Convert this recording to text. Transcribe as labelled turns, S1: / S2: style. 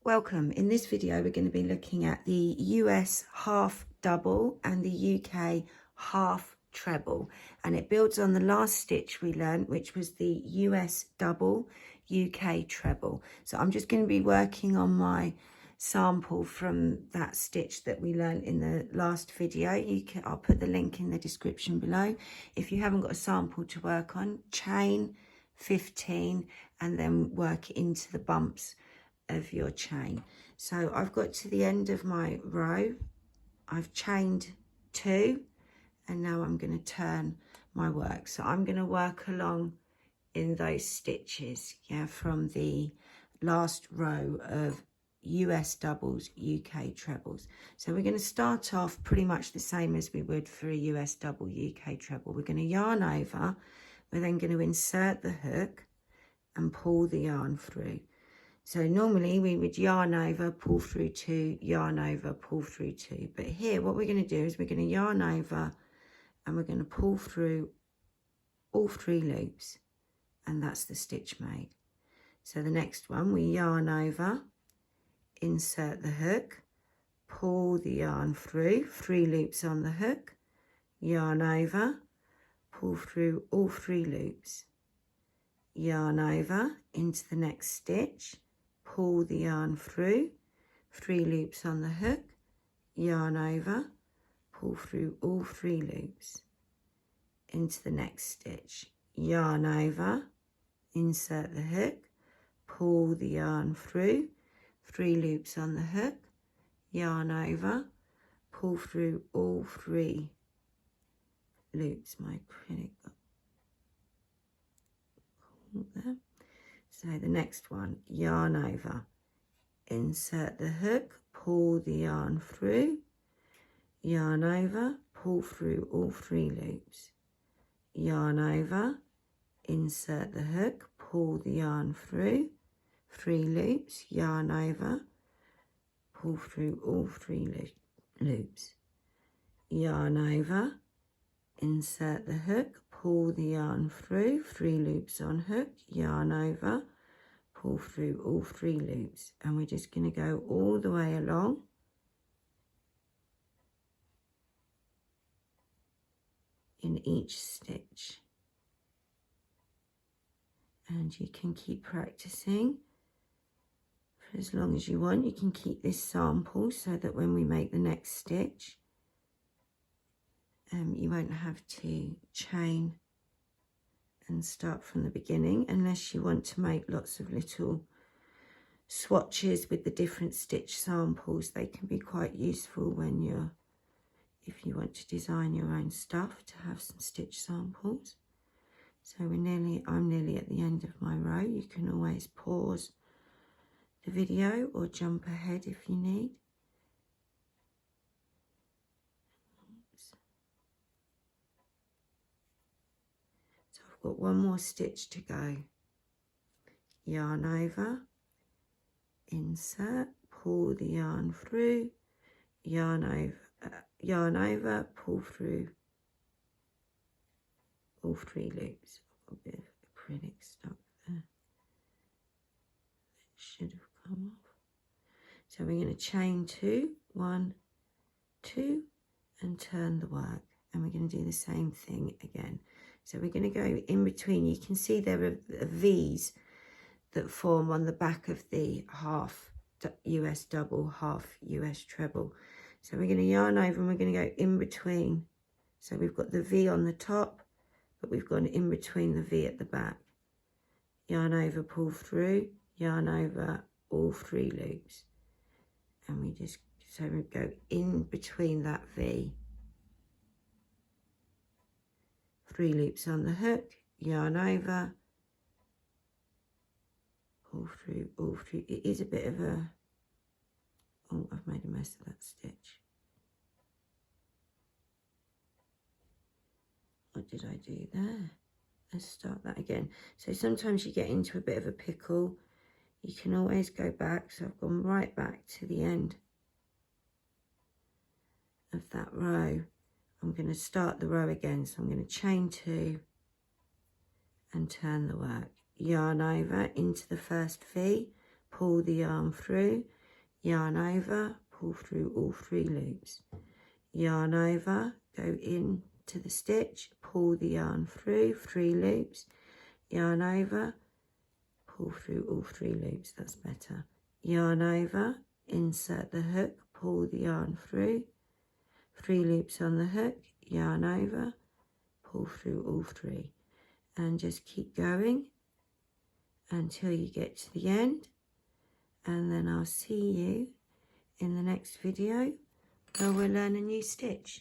S1: Welcome. In this video we're going to be looking at the US half double and the UK half treble, and it builds on the last stitch we learned, which was the US double, UK treble. So I'm just going to be working on my sample from that stitch that we learned in the last video. I'll put the link in the description below. If you haven't got a sample to work on, chain 15 and then work into the bumps of your chain. So I've got to the end of my row, I've chained 2, and now I'm going to turn my work. So I'm going to work along in those stitches, from the last row of US doubles, UK trebles. So we're going to start off pretty much the same as we would for a US double, UK treble. We're going to yarn over, we're then going to insert the hook and pull the yarn through. So normally we would yarn over, pull through 2, yarn over, pull through 2. But here what we're going to do is we're going to yarn over and we're going to pull through all 3 loops, and that's the stitch made. So the next one, we yarn over, insert the hook, pull the yarn through, 3 loops on the hook, yarn over, pull through all 3 loops, yarn over into the next stitch, pull the yarn through, 3 loops on the hook, yarn over, pull through all 3 loops, into the next stitch, yarn over, insert the hook, pull the yarn through, 3 loops on the hook, yarn over, pull through all 3 loops. My acrylic got there. So the next one, yarn over, insert the hook, pull the yarn through, yarn over, pull through all 3 loops, yarn over, insert the hook, pull the yarn through, 3 loops, yarn over, pull through all 3 loops, yarn over, insert the hook, pull the yarn through, 3 loops on hook, yarn over, pull through all 3 loops, and we're just going to go all the way along in each stitch. And you can keep practicing for as long as you want. You can keep this sample so that when we make the next stitch, you won't have to chain and start from the beginning, unless you want to make lots of little swatches with the different stitch samples. They can be quite useful when if you want to design your own stuff, to have some stitch samples. So I'm nearly at the end of my row. You can always pause the video or jump ahead if you need. Got one more stitch to go. Yarn over, insert, pull the yarn through, yarn over, pull through all 3 loops. I've got a bit of acrylic stuck there. It should have come off. So we're going to chain 2, 1, 2, and turn the work. And we're going to do the same thing again. So we're going to go in between. You can see there are V's that form on the back of the half US double, half US treble. So we're going to yarn over and we're going to go in between. So we've got the V on the top, but we've gone in between the V at the back. Yarn over, pull through, yarn over all 3 loops. And we go in between that V. 3 loops on the hook, yarn over, pull through all 3. It is a bit of a, oh, I've made a mess of that stitch. What did I do there? Let's start that again. So sometimes you get into a bit of a pickle. You can always go back. So I've gone right back to the end of that row. I'm going to start the row again, so I'm going to chain 2 and turn the work. Yarn over into the first V, pull the yarn through, yarn over, pull through all 3 loops, yarn over, go into the stitch, pull the yarn through 3 loops, yarn over, pull through all 3 loops, that's better, yarn over, insert the hook, pull the yarn through, 3 loops on the hook, yarn over, pull through all 3, and just keep going until you get to the end, and then I'll see you in the next video where we'll learn a new stitch.